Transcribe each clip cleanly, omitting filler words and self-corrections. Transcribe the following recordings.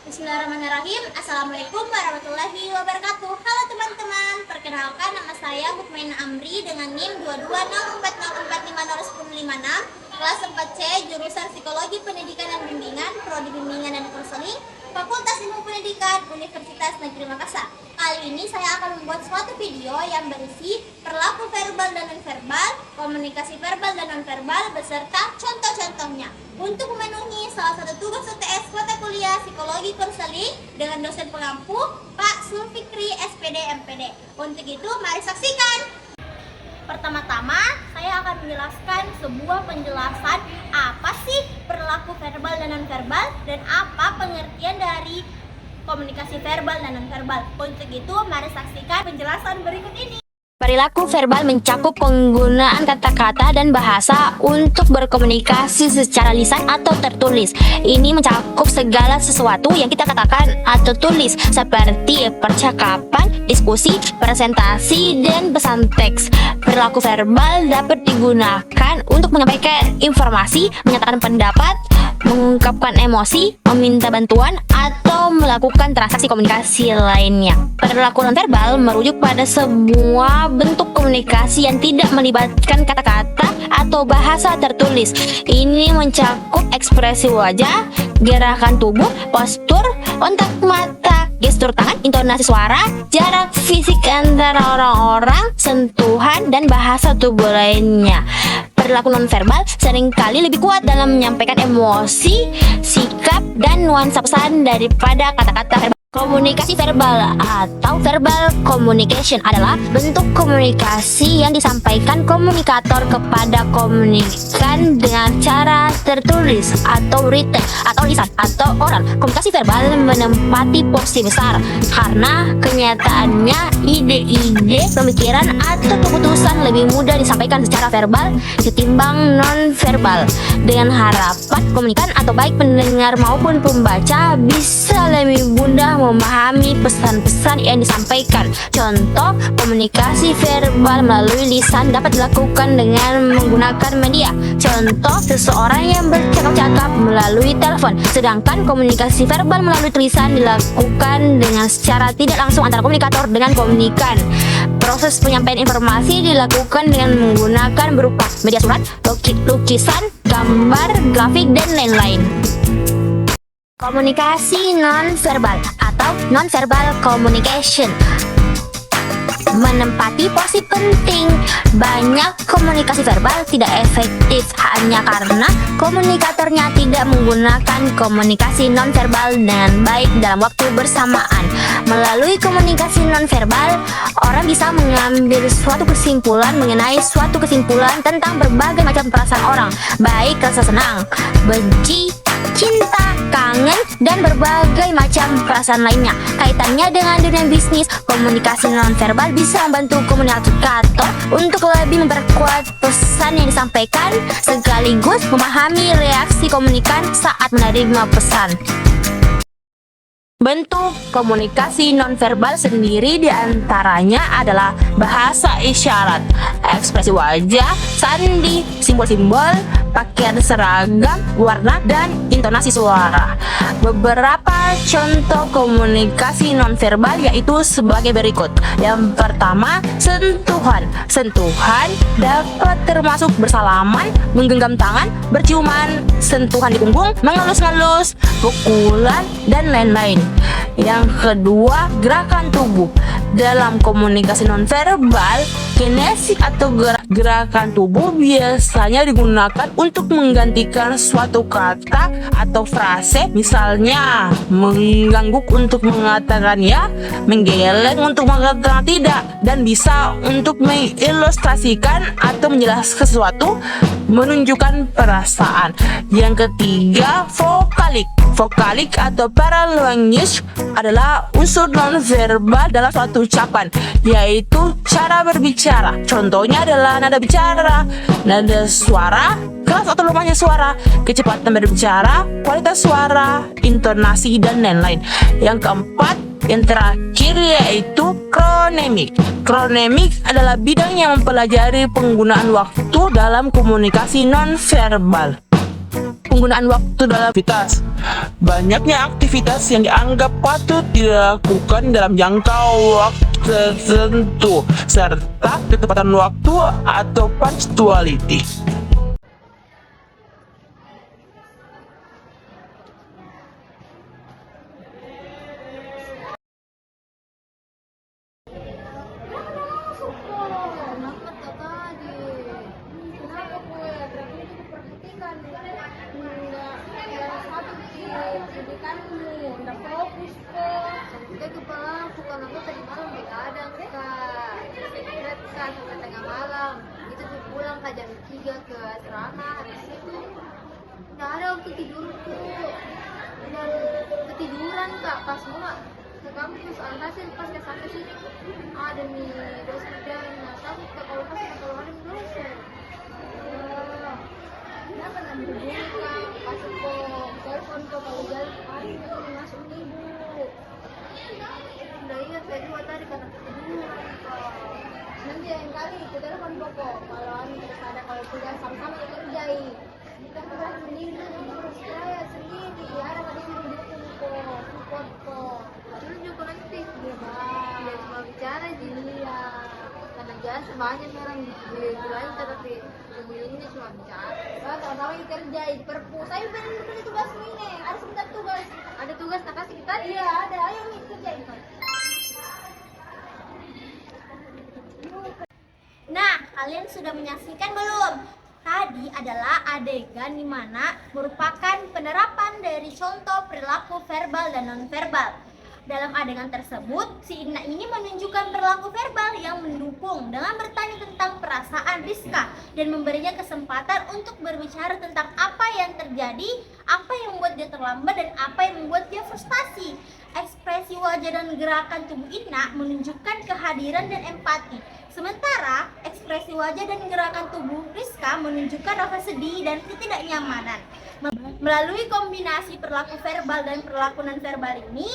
Bismillahirrahmanirrahim. Assalamualaikum warahmatullahi wabarakatuh. Halo teman-teman, perkenalkan nama saya Mukmainah Amri dengan NIM 22044501056, kelas 4C, jurusan Psikologi Pendidikan dan Bimbingan, Prodi Bimbingan dan Konseling, Fakultas Ilmu Pendidikan, Universitas Negeri Makassar. Kali ini saya akan membuat suatu video yang berisi perilaku verbal dan nonverbal, komunikasi verbal dan nonverbal, beserta contoh-contohnya. Untuk memenuhi salah satu tugas UTS mata kuliah Psikologi Konseling dengan dosen pengampu Pak Sulfikri SPD MPD. Untuk itu mari saksikan. Pertama-tama saya akan menjelaskan sebuah penjelasan apa sih perilaku verbal dan nonverbal dan apa pengertian dari komunikasi verbal dan nonverbal. Untuk itu mari saksikan penjelasan berikut ini. Perilaku verbal mencakup penggunaan kata-kata dan bahasa untuk berkomunikasi secara lisan atau tertulis. Ini mencakup segala sesuatu yang kita katakan atau tulis, seperti percakapan, diskusi, presentasi, dan pesan teks. Perilaku verbal dapat digunakan untuk menyampaikan informasi, menyatakan pendapat, mengungkapkan emosi, meminta bantuan, atau melakukan transaksi komunikasi lainnya. Perilaku nonverbal merujuk pada semua bentuk komunikasi yang tidak melibatkan kata-kata atau bahasa tertulis. Ini mencakup ekspresi wajah, gerakan tubuh, postur, kontak mata, gestur tangan, intonasi suara, jarak fisik antara orang-orang, sentuhan, dan bahasa tubuh lainnya. Perilaku nonverbal seringkali lebih kuat dalam menyampaikan emosi, sikap, dan nuansa pesan daripada kata-kata verbal. Komunikasi verbal atau verbal communication adalah bentuk komunikasi yang disampaikan komunikator kepada komunikan dengan cara tertulis atau written atau lisan atau oral. Komunikasi verbal menempati porsi besar karena kenyataannya ide-ide, pemikiran, atau keputusan lebih mudah disampaikan secara verbal ketimbang non-verbal, dengan harapan komunikan atau baik pendengar maupun pembaca bisa lebih mudah memahami pesan-pesan yang disampaikan. Contoh, komunikasi verbal melalui lisan dapat dilakukan dengan menggunakan media. Contoh, seseorang yang bercakap-cakap melalui telepon, sedangkan komunikasi verbal melalui tulisan dilakukan dengan secara tidak langsung antara komunikator dengan komunikan. Proses penyampaian informasi dilakukan dengan menggunakan berupa media surat, lukisan, gambar, grafik, dan lain-lain. Komunikasi non-verbal atau non-verbal communication menempati porsi penting. Banyak komunikasi verbal tidak efektif hanya karena komunikatornya tidak menggunakan komunikasi non-verbal dengan baik dalam waktu bersamaan. Melalui komunikasi non-verbal, orang bisa mengambil suatu kesimpulan mengenai suatu kesimpulan tentang berbagai macam perasaan orang, baik rasa senang, benci, cinta, kangen, dan berbagai macam perasaan lainnya. Kaitannya dengan dunia bisnis, komunikasi nonverbal bisa membantu komunikator untuk lebih memperkuat pesan yang disampaikan sekaligus memahami reaksi komunikan saat menerima pesan. Bentuk komunikasi nonverbal sendiri diantaranya adalah bahasa isyarat, ekspresi wajah, sandi, simbol-simbol, pakaian seragam, warna, dan intonasi suara. Beberapa contoh komunikasi nonverbal yaitu sebagai berikut. Yang pertama, sentuhan. Sentuhan dapat termasuk bersalaman, menggenggam tangan, berciuman, sentuhan di punggung, mengelus-ngelus, pukulan, dan lain-lain. Yang kedua, gerakan tubuh. Dalam komunikasi nonverbal, kinesik atau gerakan tubuh biasanya digunakan untuk menggantikan suatu kata atau frase, misalnya mengangguk untuk mengatakan ya, menggeleng untuk mengatakan tidak, dan bisa untuk mengilustrasikan atau menjelaskan sesuatu, menunjukkan perasaan. Yang ketiga, vokal vokalik. Vokalik atau paralanguage adalah unsur nonverbal dalam suatu ucapan, yaitu cara berbicara. Contohnya adalah nada bicara, nada suara, keras atau lemahnya suara, kecepatan berbicara, kualitas suara, intonasi, dan lain-lain. Yang keempat, yang terakhir yaitu kronemik. Kronemik adalah bidang yang mempelajari penggunaan waktu dalam komunikasi nonverbal. Penggunaan waktu dalam aktivitas. Banyaknya aktivitas yang dianggap patut dilakukan dalam jangka waktu tertentu, serta ketepatan waktu atau punctuality. Jam 3 ke asrama, habis itu nggak ada waktu tidurku dan ketiduran kak pas mau ke kampus. Alhasil pas ke sana sini ada nih dosen dan takut kak kalau ada dosen. Kenapa nanti begini kak? Pasuk ke telepon ke kalau jalan hari ini masuk ibu. Udah ingat saya juga tadi karena ketiduran kak. Nanti yang kali itu telepon pokok kalau terus ada kalau tugas sama-sama yang kerjain kita kan sendiri harus saya sendiri ada tadi suruh support kok dulu juga nanti dia cuma bicara dia karena biasa banyak orang lain tapi ini cuma bicara kalau yang kerjain perpu saya benar benar tugas ini ada sebentar tugas ada tugas tak kasih kita dia ada ayo nih kerjain. Nah, kalian sudah menyaksikan belum? Tadi adalah adegan di mana merupakan penerapan dari contoh perilaku verbal dan nonverbal. Dalam adegan tersebut, si Ina ini menunjukkan perilaku verbal yang mendukung dengan bertanya tentang perasaan Rizka dan memberinya kesempatan untuk berbicara tentang apa yang terjadi, apa yang membuat dia terlambat, dan apa yang membuat dia frustasi. Ekspresi wajah dan gerakan tubuh Ina menunjukkan kehadiran dan empati. Sementara ekspresi wajah dan gerakan tubuh Rizka menunjukkan rasa sedih dan ketidaknyamanan. Melalui kombinasi perilaku verbal dan perilaku nonverbal ini,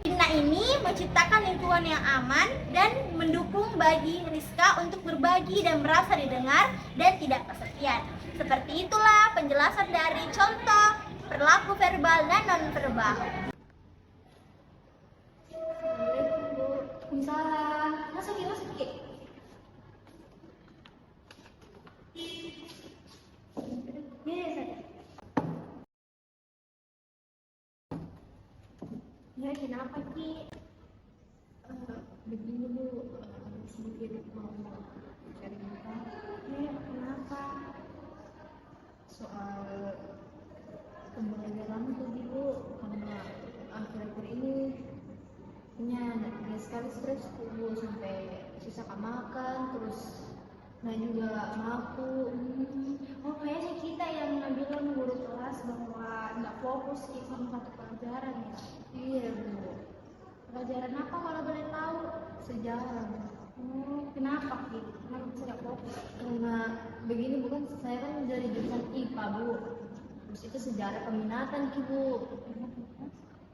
Ina ini menciptakan lingkungan yang aman dan mendukung bagi Rizka untuk berbagi dan merasa didengar dan tidak kesepian. Seperti itulah penjelasan dari contoh perilaku verbal dan nonverbal. Salah, masuk Ki. Ya, kenapa Ki? Begini Bu, sedikit mau cerita. Ya, kenapa? Soal pembelajaran tuh Bu, karena akhir-akhir ini punya banyak sekali stres tuh sampai susah makan, terus nah juga mampu. Oh, kayaknya kita yang bilang guru kelas bahwa nggak fokus di sama satu pelajaran ya. Iya Bu. Pelajaran apa kalau boleh tahu? Sejarah. Kenapa Ki? Kenapa bisa nggak fokus? Karena begini bukan saya kan dari jurusan IPA Bu. Terus itu sejarah peminatan Ki Bu.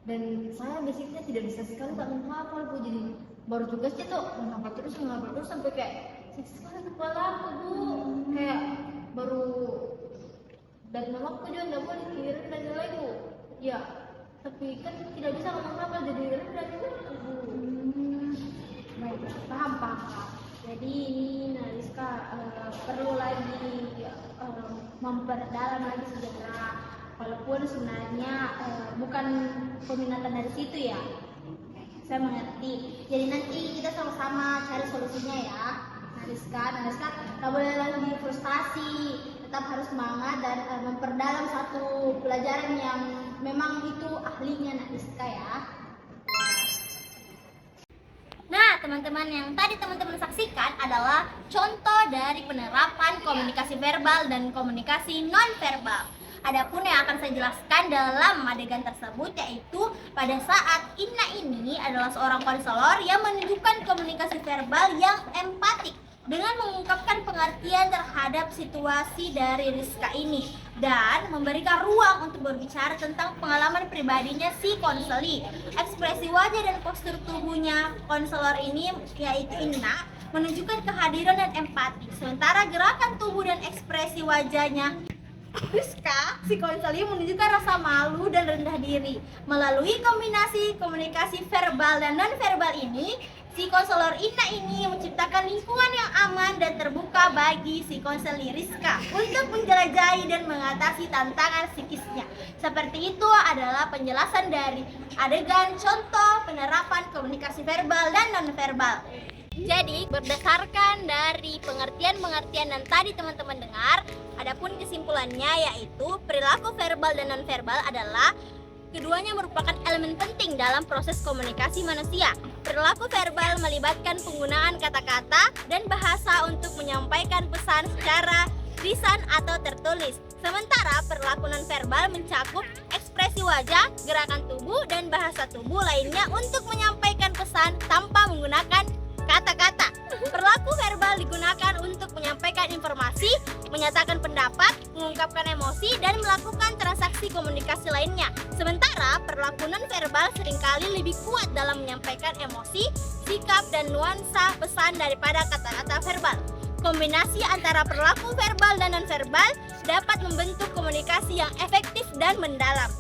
Dan saya basicnya tidak bisa sekali tak menghafal Bu, jadi baru tugasnya tuh menghafal terus sampai kayak sekali kepala aku Bu, kayak baru dan namaku juga nggak boleh kirim dan nilai Bu. Ya, tapi kan tidak bisa menghafal jadi rendah Bu. Baik, paham. Jadi ini Rizka perlu lagi memperdalam lagi sejarah. Walaupun sebenarnya bukan peminatan dari situ ya, saya mengerti. Jadi nanti kita sama-sama cari solusinya ya. Nah Rizka nggak boleh lagi frustasi, tetap harus semangat dan memperdalam satu pelajaran yang memang itu ahlinya Rizka ya. Nah, teman-teman, yang tadi teman-teman saksikan adalah contoh dari penerapan komunikasi verbal dan komunikasi non-verbal. Adapun yang akan saya jelaskan dalam adegan tersebut yaitu pada saat Inna ini adalah seorang konselor yang menunjukkan komunikasi verbal yang empatik dengan mengungkapkan pengertian terhadap situasi dari Rizka ini dan memberikan ruang untuk berbicara tentang pengalaman pribadinya si konseli. Ekspresi wajah dan postur tubuhnya konselor ini yaitu Inna menunjukkan kehadiran dan empati, sementara gerakan tubuh dan ekspresi wajahnya Rizka, si konseli menunjukkan rasa malu dan rendah diri. Melalui kombinasi komunikasi verbal dan non-verbal ini, si konselor Inna ini menciptakan lingkungan yang aman dan terbuka bagi si konseli Rizka untuk menjelajahi dan mengatasi tantangan psikisnya. Seperti itu adalah penjelasan dari adegan contoh penerapan komunikasi verbal dan non-verbal. Jadi, berdasarkan dari pengertian-pengertian yang tadi teman-teman dengar, adapun kesimpulannya yaitu perilaku verbal dan non-verbal adalah keduanya merupakan elemen penting dalam proses komunikasi manusia. Perilaku verbal melibatkan penggunaan kata-kata dan bahasa untuk menyampaikan pesan secara lisan atau tertulis. Sementara perilaku non-verbal mencakup ekspresi wajah, gerakan tubuh, dan bahasa tubuh lainnya untuk menyampaikan pesan tanpa menggunakan kata-kata. Perilaku verbal digunakan untuk menyampaikan informasi, menyatakan pendapat, mengungkapkan emosi, dan melakukan transaksi komunikasi lainnya. Sementara perilaku non-verbal seringkali lebih kuat dalam menyampaikan emosi, sikap, dan nuansa pesan daripada kata-kata verbal. Kombinasi antara perilaku verbal dan non-verbal dapat membentuk komunikasi yang efektif dan mendalam.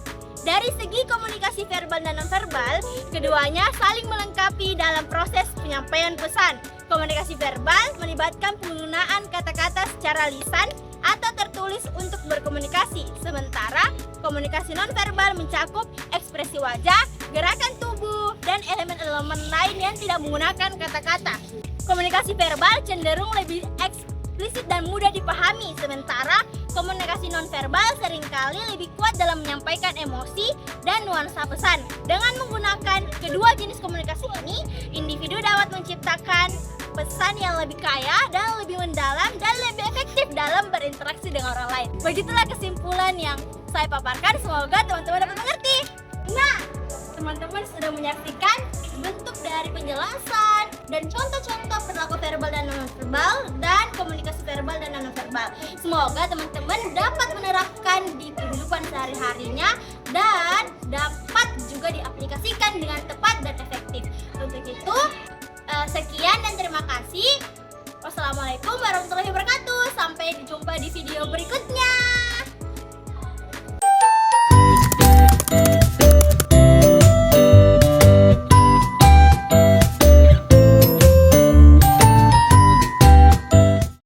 Dari segi komunikasi verbal dan non-verbal, keduanya saling melengkapi dalam proses penyampaian pesan. Komunikasi verbal melibatkan penggunaan kata-kata secara lisan atau tertulis untuk berkomunikasi, sementara komunikasi non-verbal mencakup ekspresi wajah, gerakan tubuh, dan elemen-elemen lain yang tidak menggunakan kata-kata. Komunikasi verbal cenderung lebih eksplisit dan mudah dipahami, sementara komunikasi nonverbal seringkali lebih kuat dalam menyampaikan emosi dan nuansa pesan. Dengan menggunakan kedua jenis komunikasi ini, individu dapat menciptakan pesan yang lebih kaya dan lebih mendalam dan lebih efektif dalam berinteraksi dengan orang lain. Begitulah kesimpulan yang saya paparkan, semoga teman-teman dapat mengerti. Nah, teman-teman sudah menyaksikan bentuk dari penjelasan dan contoh-contoh perilaku verbal dan non-verbal dan komunikasi verbal dan non-verbal. Semoga teman-teman dapat menerapkan di kehidupan sehari-harinya dan dapat juga diaplikasikan dengan tepat dan efektif. Untuk itu, sekian dan terima kasih. Wassalamualaikum warahmatullahi wabarakatuh. Sampai jumpa di video berikutnya.